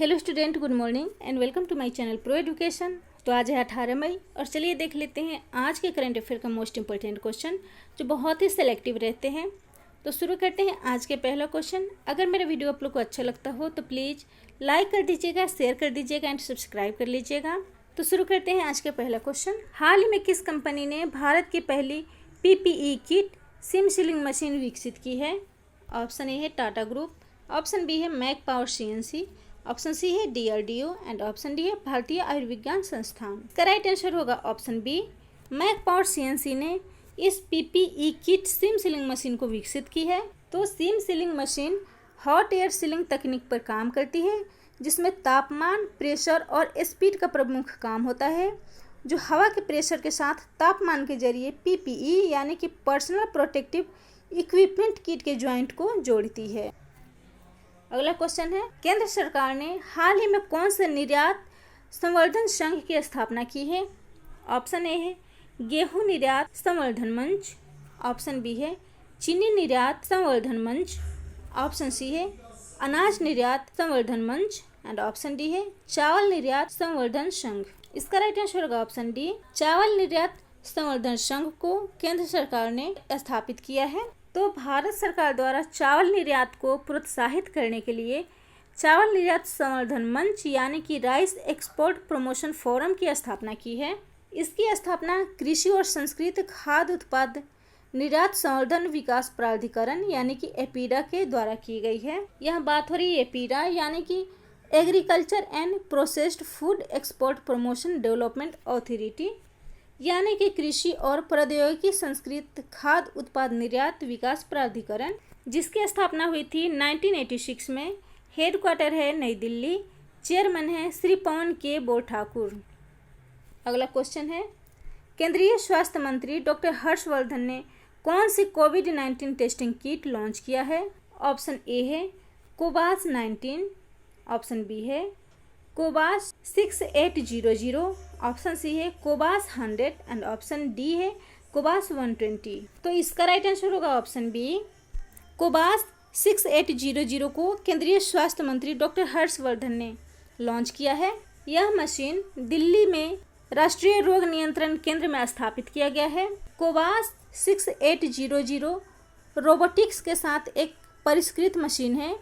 Hello student, good morning and welcome to my channel pro education. तो आज है 18 मई और चलिए देख लेते हैं आज के करंट अफेयर का मोस्ट इंपॉर्टेंट क्वेश्चन जो बहुत ही सिलेक्टिव रहते हैं। तो शुरू करते हैं आज के पहला क्वेश्चन। अगर मेरा वीडियो आप लोग को अच्छा लगता हो तो प्लीज़ लाइक कर दीजिएगा, शेयर कर दीजिएगा एंड सब्सक्राइब कर लीजिएगा। तो शुरू करते हैं आज का पहला क्वेश्चन। हाल ही में किस कंपनी ने भारत की पहली PPE kit seam sealing machine विकसित की है? ऑप्शन ए है टाटा ग्रुप, ऑप्शन बी है Mac Power CNC, option C है DRDO एंड ऑप्शन डी है भारतीय आयुर्विज्ञान संस्थान। इसका राइट आंसर होगा option B, Mac Power CNC ने इस PPE kit seam sealing machine को विकसित की है। तो seam sealing machine hot air sealing तकनीक पर काम करती है जिसमें तापमान, प्रेशर और स्पीड का प्रमुख काम होता है, जो हवा के प्रेशर के साथ तापमान के जरिए PPE यानी कि पर्सनल प्रोटेक्टिव इक्विपमेंट किट के ज्वाइंट को जोड़ती है। अगला क्वेश्चन है, केंद्र सरकार ने हाल ही में कौन से निर्यात संवर्धन संघ की स्थापना की है? ऑप्शन ए है गेहूं निर्यात संवर्धन मंच, ऑप्शन बी है चीनी निर्यात संवर्धन मंच, ऑप्शन सी है अनाज निर्यात संवर्धन मंच एंड ऑप्शन डी है चावल निर्यात संवर्धन संघ। इसका राइट आंसर होगा ऑप्शन डी, चावल निर्यात संवर्धन संघ को केंद्र सरकार ने स्थापित किया है। तो भारत सरकार द्वारा चावल निर्यात को प्रोत्साहित करने के लिए चावल निर्यात संवर्धन मंच यानी कि राइस एक्सपोर्ट प्रमोशन फोरम की स्थापना की है। इसकी स्थापना कृषि और संस्कृत खाद्य उत्पाद निर्यात संवर्धन विकास प्राधिकरण यानी कि एपीडा के द्वारा की गई है। यह बात हो रही है एपीडा यानी कि agriculture and processed food export promotion development authority यानी कि कृषि और प्रौद्योगिकी संस्कृत खाद्य उत्पाद निर्यात विकास प्राधिकरण, जिसकी स्थापना हुई थी 1986 में। हेडक्वार्टर है नई दिल्ली, चेयरमैन है श्री पवन के बोर ठाकुर। अगला क्वेश्चन है, केंद्रीय स्वास्थ्य मंत्री डॉक्टर हर्षवर्धन ने कौन सी कोविड-19 टेस्टिंग किट लॉन्च किया है? ऑप्शन ए है कोवाक्स 19, ऑप्शन बी है कोवाक्स 6800, ऑप्शन सी है कोवाक्स 100 एंड ऑप्शन डी है कोवाक्स 120। तो इसका राइट आंसर होगा ऑप्शन बी, कोवाक्स 6800 को केंद्रीय स्वास्थ्य मंत्री डॉक्टर हर्षवर्धन ने लॉन्च किया है। यह मशीन दिल्ली में राष्ट्रीय रोग नियंत्रण केंद्र में स्थापित किया गया है। कोवाक्स 6800 रोबोटिक्स के साथ एक परिष्कृत मशीन है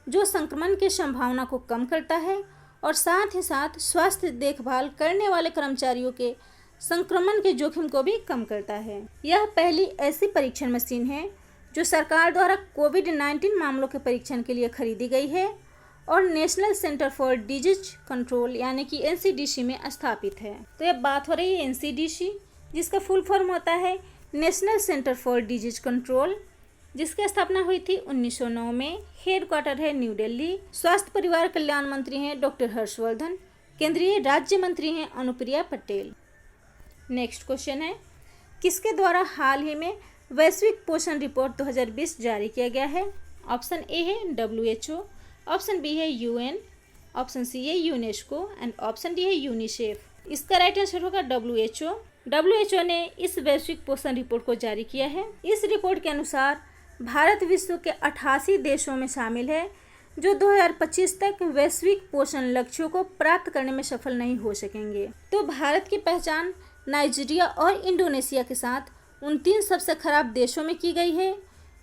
जो संक्रमण की संभावना को कम करता है और साथ ही साथ स्वास्थ्य देखभाल करने वाले कर्मचारियों के संक्रमण के जोखिम को भी कम करता है। यह पहली ऐसी परीक्षण मशीन है जो सरकार द्वारा कोविड-19 मामलों के परीक्षण के लिए खरीदी गई है और national centre for disease control यानी कि NCDC में स्थापित है। तो यह बात हो रही है NCDC, जिसका फुल फॉर्म होता है national centre for disease control, जिसकी स्थापना हुई थी 1909 में। हेडक्वार्टर है न्यू दिल्ली। स्वास्थ्य परिवार कल्याण मंत्री हैं डॉक्टर हर्षवर्धन, केंद्रीय राज्य मंत्री हैं अनुप्रिया पटेल। नेक्स्ट क्वेश्चन है, किसके द्वारा हाल ही में वैश्विक पोषण रिपोर्ट 2020 जारी किया गया है? ऑप्शन ए है WHO, ऑप्शन बी है UN, ऑप्शन सी है यूनेस्को एंड ऑप्शन डी है यूनिसेफ। इसका राइट आंसर होगा WHO। WHO ने इस वैश्विक पोषण रिपोर्ट को जारी किया है। इस रिपोर्ट के अनुसार भारत विश्व के 88 देशों में शामिल है जो 2025 तक वैश्विक पोषण लक्ष्यों को प्राप्त करने में सफल नहीं हो सकेंगे। तो भारत की पहचान नाइजीरिया और इंडोनेशिया के साथ 29 सबसे खराब देशों में की गई है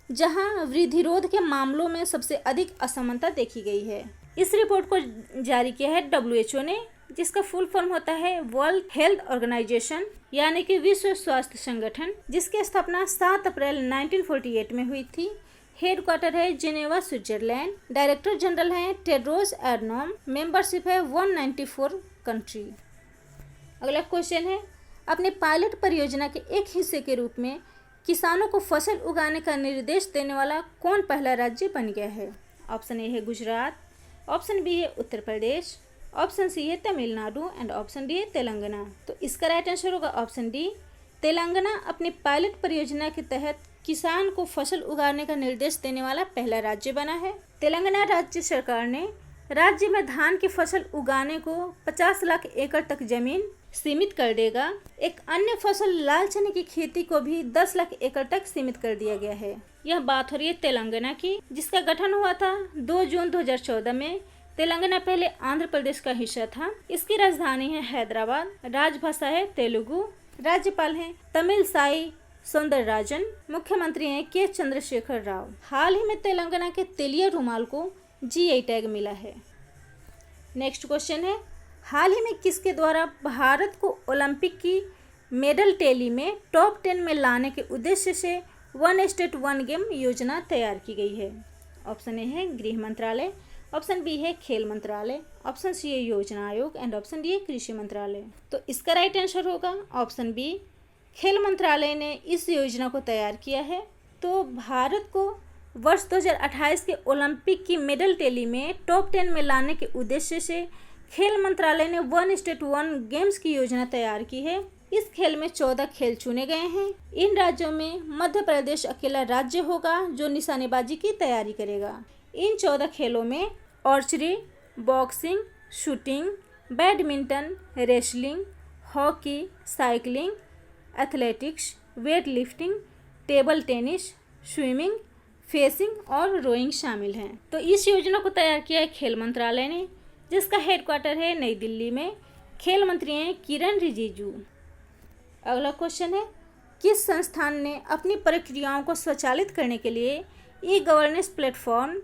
जहां वृद्धिरोध के मामलों में सबसे अधिक असमानता देखी गई है। इस रिपोर्ट को जारी किया है WHO ने, जिसका फुल फॉर्म होता है वर्ल्ड हेल्थ ऑर्गेनाइजेशन यानी कि विश्व स्वास्थ्य संगठन, जिसकी स्थापना 7 अप्रैल 1948 में हुई थी। हेडक्वार्टर है जिनेवा स्विट्जरलैंड। डायरेक्टर जनरल हैं टेड्रोस एडनॉम। मेंबरशिप है 194 कंट्री। अगला क्वेश्चन है, अपने पायलट परियोजना के एक हिस्से के रूप में किसानों को फसल उगाने का निर्देश देने वाला कौन पहला राज्य बन गया है? ऑप्शन ए है गुजरात, ऑप्शन बी है उत्तर प्रदेश, ऑप्शन सी है तमिलनाडु एंड ऑप्शन डी है तेलंगाना। तो इसका राइट आंसर होगा ऑप्शन डी, तेलंगाना अपनी पायलट परियोजना के तहत किसान को फसल उगाने का निर्देश देने वाला पहला राज्य बना है। तेलंगाना राज्य सरकार ने राज्य में धान की फसल उगाने को 50 लाख एकड़ तक जमीन सीमित कर देगा। एक अन्य फसल लाल चने की खेती को भी 10 लाख एकड़ तक सीमित कर दिया गया है। यह बात हो रही है तेलंगाना की, जिसका गठन हुआ था 2 जून 2014 में तेलंगाना पहले आंध्र प्रदेश का हिस्सा था। इसकी राजधानी है हैदराबाद। राजभाषा है तेलुगु। राज्यपाल हैं तमिल साई सौंदरराजन। मुख्यमंत्री हैं के चंद्रशेखर राव। हाल ही में तेलंगाना के तेलिया रुमाल को जीआई टैग मिला है। नेक्स्ट क्वेश्चन है, हाल ही में किसके द्वारा भारत को ओलंपिक की मेडल टैली में टॉप 10 में लाने के उद्देश्य से वन स्टेट वन गेम योजना तैयार की गई है? ऑप्शन ए है गृह मंत्रालय, ऑप्शन बी है खेल मंत्रालय, ऑप्शन सी है योजना आयोग एंड ऑप्शन डी है कृषि मंत्रालय। तो इसका राइट आंसर होगा ऑप्शन बी, खेल मंत्रालय ने इस योजना को तैयार किया है। तो भारत को वर्ष 2028 के ओलंपिक की मेडल टैली में टॉप 10 में लाने के उद्देश्य से खेल मंत्रालय ने वन स्टेट वन गेम्स की योजना तैयार की है। इस खेल में 14 खेल चुने गए हैं। इन राज्यों में मध्य प्रदेश अकेला राज्य होगा जो निशानेबाजी की तैयारी करेगा। इन 14 खेलों में archery, boxing, shooting, badminton, wrestling, hockey, cycling, athletics, weight lifting, table tennis, swimming, facing और रोइंग शामिल हैं। तो इस योजना को तैयार किया है खेल मंत्रालय ने, जिसका हेडक्वार्टर है नई दिल्ली में। खेल मंत्री हैं किरण रिजिजू। अगला क्वेश्चन है, किस संस्थान ने अपनी प्रक्रियाओं को स्वचालित करने के लिए ई गवर्नेंस प्लेटफॉर्म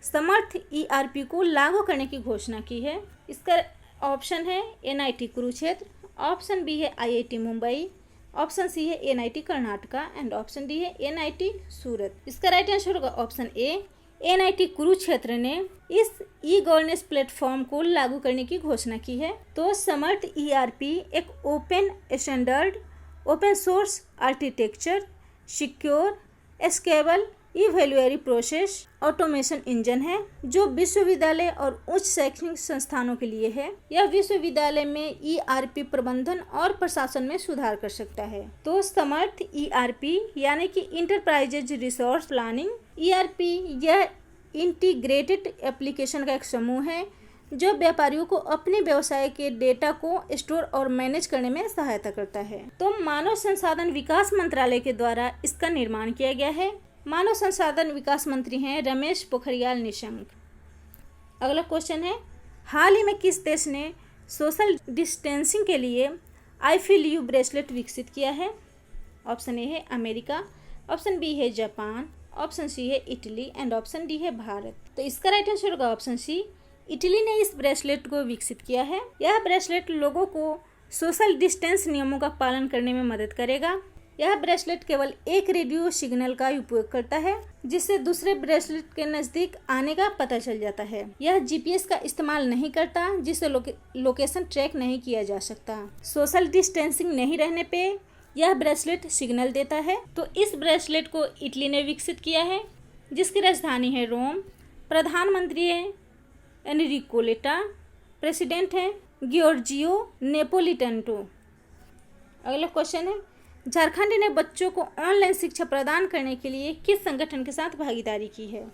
समर्थ ERP को लागू करने की घोषणा की है? इसका ऑप्शन है NIT कुरुक्षेत्र, ऑप्शन बी है IIT मुंबई, ऑप्शन सी है NIT Karnataka and option D है NIT सूरत। इसका राइट आंसर होगा ऑप्शन ए, NIT कुरुक्षेत्र ने इस ई गवर्नेंस प्लेटफॉर्म को लागू करने की घोषणा की है। तो समर्थ ERP एक open standard, open source architecture, secure, scalable इवैल्यूएरी प्रोसेस ऑटोमेशन इंजन है जो विश्वविद्यालय और उच्च शैक्षणिक संस्थानों के लिए है। यह विश्वविद्यालय में ERP प्रबंधन और प्रशासन में सुधार कर सकता है। तो समर्थ ERP यानी कि इंटरप्राइजेज रिसोर्स प्लानिंग ERP यह इंटीग्रेटेड एप्लीकेशन का एक समूह है जो व्यापारियों को अपने व्यवसाय के डेटा को स्टोर और मैनेज करने में सहायता करता है। तो मानव संसाधन विकास मंत्रालय के द्वारा इसका निर्माण किया गया है। मानव संसाधन विकास मंत्री हैं रमेश पोखरियाल निशंक। अगला क्वेश्चन है, हाल ही में किस देश ने सोशल डिस्टेंसिंग के लिए आई फील यू ब्रेसलेट विकसित किया है? ऑप्शन ए है अमेरिका, ऑप्शन बी है जापान, ऑप्शन सी है इटली एंड ऑप्शन डी है भारत। तो इसका राइट आंसर होगा ऑप्शन सी, इटली ने इस ब्रेसलेट को विकसित किया है। यह ब्रेसलेट लोगों को सोशल डिस्टेंस नियमों का पालन करने में मदद करेगा। यह ब्रेसलेट केवल एक रेडियो सिग्नल का उपयोग करता है जिससे दूसरे ब्रेसलेट के नजदीक आने का पता चल जाता है। यह GPS का इस्तेमाल नहीं करता जिससे लोकेशन ट्रैक नहीं किया जा सकता। सोशल डिस्टेंसिंग नहीं रहने पे यह ब्रेसलेट सिग्नल देता है। तो इस ब्रेसलेट को इटली ने विकसित किया है जिसकी राजधानी है रोम। प्रधानमंत्री है एनरिको लेटा, प्रेसिडेंट है गियोर्जियो नेपोलिटेंटो। अगला क्वेश्चन है, झारखंड ने बच्चों को ऑनलाइन शिक्षा प्रदान करने के लिए किस संगठन के साथ भागीदारी की है?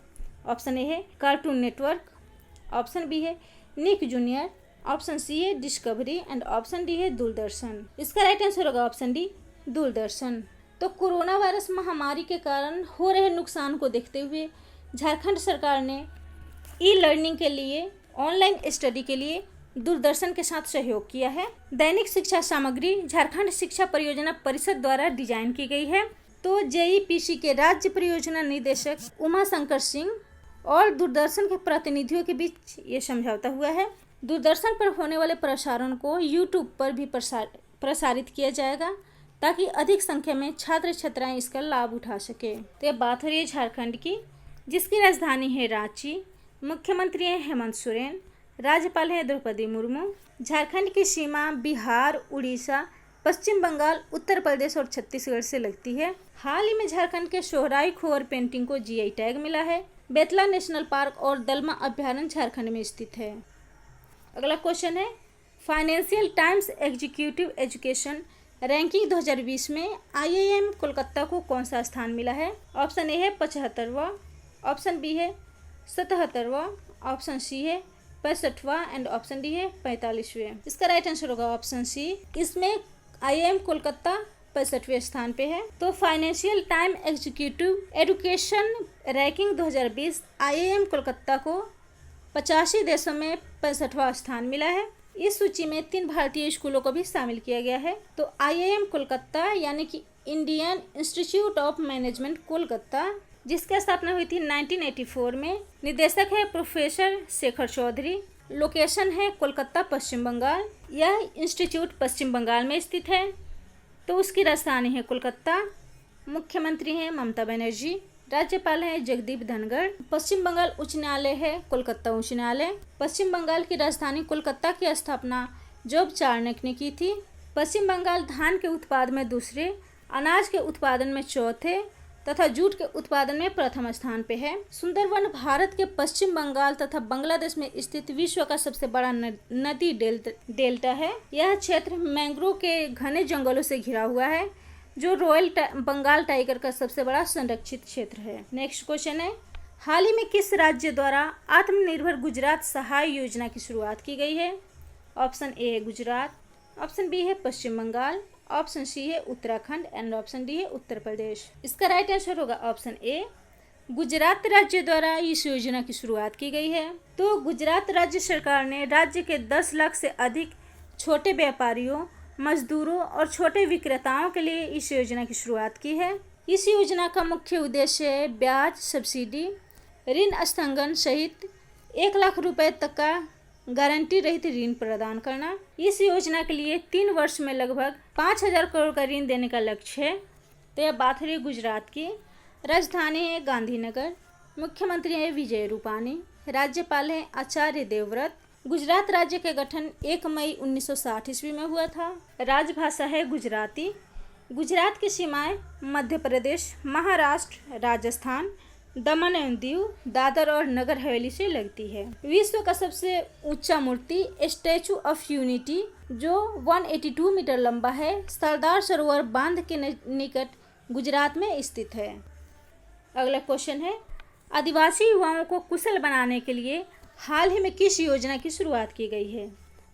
ऑप्शन ए है कार्टून नेटवर्क, ऑप्शन बी है निक जूनियर, ऑप्शन सी है डिस्कवरी एंड ऑप्शन डी है दूरदर्शन। इसका राइट आंसर होगा ऑप्शन डी दूरदर्शन। तो कोरोना वायरस महामारी के कारण हो रहे नुकसान को देखते हुए झारखंड सरकार ने ई लर्निंग के लिए, ऑनलाइन स्टडी के लिए दूरदर्शन के साथ सहयोग किया है। दैनिक शिक्षा सामग्री झारखंड शिक्षा परियोजना परिषद द्वारा डिजाइन की गई है। तो JEPC के राज्य परियोजना निदेशक उमा शंकर सिंह और दूरदर्शन के प्रतिनिधियों के बीच ये समझौता हुआ है। दूरदर्शन पर होने वाले प्रसारण को YouTube पर भी प्रसारित किया जाएगा ताकि अधिक संख्या में छात्र छात्राएं इसका लाभ उठा सके। तो ये बात हो रही है झारखंड की, जिसकी राजधानी है रांची। मुख्यमंत्री हैं हेमंत सोरेन, राज्यपाल है द्रौपदी मुर्मू। झारखंड की सीमा बिहार, उड़ीसा, पश्चिम बंगाल, उत्तर प्रदेश और छत्तीसगढ़ से लगती है। हाल ही में झारखंड के सोहराई खोर पेंटिंग को GI टैग मिला है। बेतला नेशनल पार्क और दलमा अभ्यारण्य झारखंड में स्थित है। अगला क्वेश्चन है, financial times executive education ranking 2020 में IIM कोलकाता को कौन सा स्थान मिला है? ऑप्शन ए है 75वां, ऑप्शन बी है 77वां, ऑप्शन सी है 65वां एंड ऑप्शन डी है 45वें। इसका राइट आंसर होगा ऑप्शन सी। इसमें IIM कोलकाता 65वें स्थान पे है। तो financial time executive education ranking 2020 IIM Kolkata को 85 देशों में 65वां स्थान मिला है। इस सूची में 3 भारतीय स्कूलों को भी शामिल किया गया है। तो IIM कोलकाता यानी कि Indian institute of management Kolkata, जिसकी स्थापना हुई थी 1984 में। निदेशक है प्रोफेसर शेखर चौधरी। लोकेशन है कोलकाता, पश्चिम बंगाल। यह इंस्टीट्यूट पश्चिम बंगाल में स्थित है। तो उसकी राजधानी है कोलकाता। मुख्यमंत्री हैं ममता बनर्जी। राज्यपाल है जगदीप धनखड़। पश्चिम बंगाल उच्च न्यायालय है कोलकाता उच्च न्यायालय। पश्चिम बंगाल की राजधानी कोलकाता की स्थापना जॉब चार्नक ने की थी। पश्चिम बंगाल धान के उत्पादन में दूसरे, अनाज के उत्पादन में चौथे तथा जूट के उत्पादन में प्रथम स्थान पे है। सुंदरवन भारत के पश्चिम बंगाल तथा बांग्लादेश में स्थित विश्व का सबसे बड़ा नदी डेल्टा है। यह क्षेत्र मैंग्रोव के घने जंगलों से घिरा हुआ है, जो रॉयल बंगाल टाइगर का सबसे बड़ा संरक्षित क्षेत्र है। नेक्स्ट क्वेश्चन है, हाल ही में किस राज्य द्वारा आत्मनिर्भर गुजरात सहाय योजना की शुरुआत की गई है? ऑप्शन ए है गुजरात, ऑप्शन बी है पश्चिम बंगाल, ऑप्शन सी है उत्तराखंड एंड ऑप्शन डी है उत्तर प्रदेश। इसका राइट आंसर होगा ऑप्शन ए, गुजरात राज्य द्वारा इस योजना की शुरुआत की गई है। तो गुजरात राज्य सरकार ने राज्य के 10 लाख से अधिक छोटे व्यापारियों, मजदूरों और छोटे विक्रेताओं के लिए इस योजना की शुरुआत की है। इस योजना का मुख्य उद्देश्य है ब्याज, सब्सिडी, ऋण स्थगन सहित 1 लाख रुपए तक का गारंटी रहित ऋण प्रदान करना। इस योजना के लिए 3 वर्ष में लगभग 5,000 करोड़ का ऋण देने का लक्ष्य है। तो यह बात हो रही है गुजरात की। राजधानी है गांधीनगर। मुख्यमंत्री है विजय रूपाणी। राज्यपाल है आचार्य देवव्रत। गुजरात राज्य का गठन 1 मई 1960 ईस्वी में हुआ था। राजभाषा है गुजराती। गुजरात की सीमाएं मध्य प्रदेश, महाराष्ट्र, राजस्थान, दमन एवं दीव, दादर और नगर हवेली से लगती है। विश्व का सबसे ऊंचा मूर्ति स्टैचू ऑफ यूनिटी, जो 182 मीटर लंबा है, सरदार सरोवर बांध के निकट गुजरात में स्थित है। अगला क्वेश्चन है, आदिवासी युवाओं को कुशल बनाने के लिए हाल ही में किस योजना की शुरुआत की गई है?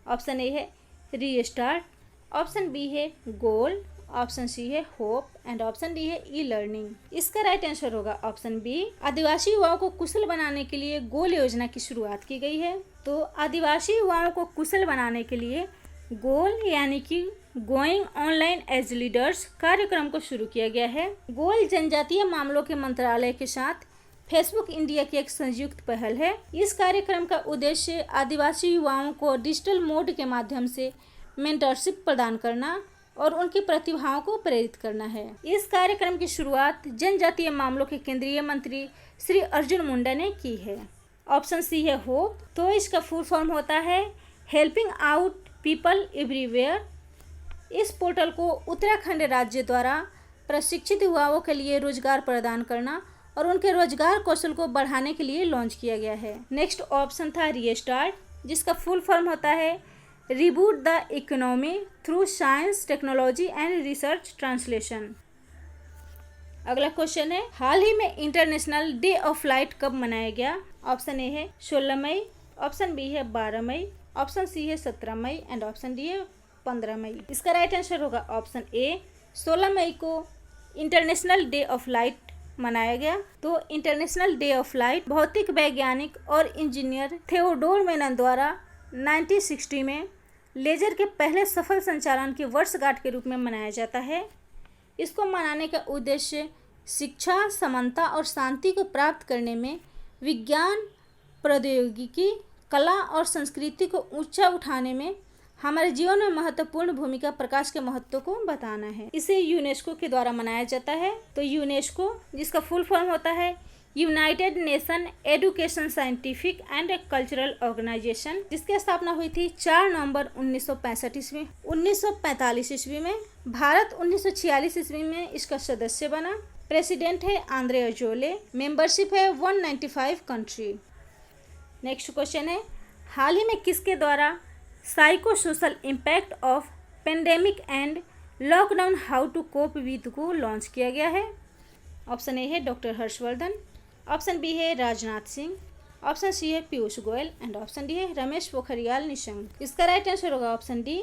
ऑप्शन ए है रीस्टार्ट, ऑप्शन बी है गोल, ऑप्शन सी है होप एंड ऑप्शन डी है ई लर्निंग। इसका राइट आंसर होगा ऑप्शन बी, आदिवासी युवाओं को कुशल बनाने के लिए गोल योजना की शुरुआत की गई है। तो आदिवासी युवाओं को कुशल बनाने के लिए गोल यानी कि गोइंग ऑनलाइन एज लीडर्स कार्यक्रम को शुरू किया गया है। गोल जनजातीय मामलों के मंत्रालय के साथ फेसबुक इंडिया की एक संयुक्त पहल है। इस कार्यक्रम का उद्देश्य आदिवासी युवाओं को डिजिटल मोड के माध्यम से मेंटरशिप प्रदान करना और उनकी प्रतिभाओं को प्रेरित करना है। इस कार्यक्रम की शुरुआत जनजातीय मामलों के केंद्रीय मंत्री श्री अर्जुन मुंडा ने की है। ऑप्शन सी है होप। तो इसका फुल फॉर्म होता है हेल्पिंग आउट पीपल एवरीवेयर। इस पोर्टल को उत्तराखंड राज्य द्वारा प्रशिक्षित युवाओं के लिए रोजगार प्रदान करना और उनके रोजगार कौशल को बढ़ाने के लिए लॉन्च किया गया है। नेक्स्ट ऑप्शन था रीस्टार्ट, जिसका फुल फॉर्म होता है reboot the economy through science, technology and research translation. अगला क्वेश्चन है, हाल ही में इंटरनेशनल डे ऑफ लाइट कब मनाया गया? ऑप्शन ए है 16 मई, ऑप्शन बी है 12 मई, ऑप्शन सी है 17 मई एंड ऑप्शन डी है 15 मई। इसका राइट आंसर होगा ऑप्शन ए, 16 मई को इंटरनेशनल डे ऑफ लाइट मनाया गया। तो इंटरनेशनल डे ऑफ लाइट भौतिक वैज्ञानिक और इंजीनियर थियोडोर मेनन द्वारा 1960 में लेजर के पहले सफल संचालन की वर्षगांठ के रूप में मनाया जाता है। इसको मनाने का उद्देश्य शिक्षा, समानता और शांति को प्राप्त करने में विज्ञान, प्रौद्योगिकी, कला और संस्कृति को ऊंचा उठाने में हमारे जीवन में महत्वपूर्ण भूमिका प्रकाश के महत्व को बताना है। इसे यूनेस्को के द्वारा मनाया जाता है। तो यूनेस्को, जिसका फुल फॉर्म होता है united nation education scientific and cultural organisation, जिसकी स्थापना हुई थी 4 नवंबर 1945 ईस्वी 1945 ईस्वी में। भारत 1946 ईस्वी में इसका सदस्य बना। प्रेसिडेंट है आंद्रे अजोले। मेंबरशिप है 195 कंट्री। नेक्स्ट क्वेश्चन है, हाल ही में किसके द्वारा psycho social impact of pandemic and lockdown how to cope with को लॉन्च किया गया है? ऑप्शन ए है डॉक्टर हर्षवर्धन, ऑप्शन बी है राजनाथ सिंह, ऑप्शन सी है Piyush Goyal and option D है रमेश पोखरियाल निशंक। इसका राइट आंसर होगा ऑप्शन डी,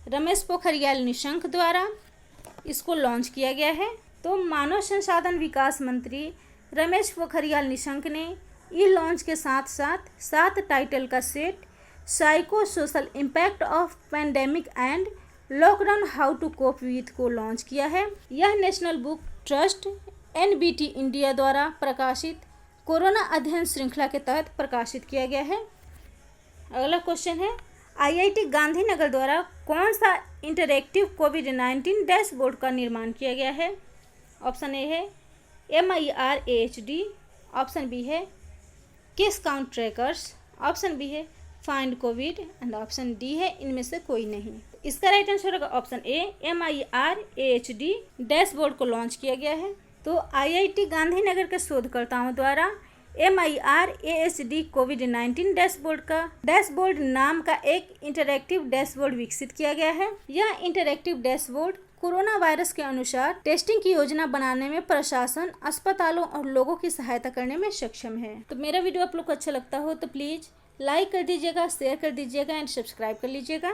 रमेश पोखरियाल निशंक द्वारा इसको लॉन्च किया गया है। तो मानव संसाधन विकास मंत्री रमेश पोखरियाल निशंक ने ई लॉन्च के साथ साथ 7 टाइटल का set psycho social impact of pandemic and lockdown how to cope with को लॉन्च किया है। यह national book trust NBT India द्वारा प्रकाशित कोरोना अध्ययन श्रृंखला के तहत प्रकाशित किया गया है। अगला क्वेश्चन है, IIT गांधीनगर द्वारा कौन सा इंटरैक्टिव कोविड-19 डैशबोर्ड का निर्माण किया गया है? ऑप्शन ए है MIRAHD, ऑप्शन बी है case count trackers, option B है find Covid and option D है इनमें से कोई नहीं। इसका राइट आंसर होगा ऑप्शन ए MIRAHD डैशबोर्ड को लॉन्च किया गया है। तो IIT गांधीनगर के शोधकर्ताओं द्वारा MIRAHD कोविड-19 डैशबोर्ड नाम का एक इंटरैक्टिव डैशबोर्ड विकसित किया गया है। यह इंटरैक्टिव डैशबोर्ड कोरोना वायरस के अनुसार टेस्टिंग की योजना बनाने में प्रशासन, अस्पतालों और लोगों की सहायता करने में सक्षम है। तो मेरा वीडियो आप लोग को अच्छा लगता हो तो प्लीज लाइक कर दीजिएगा, शेयर कर दीजिएगा एंड सब्सक्राइब कर लीजिएगा।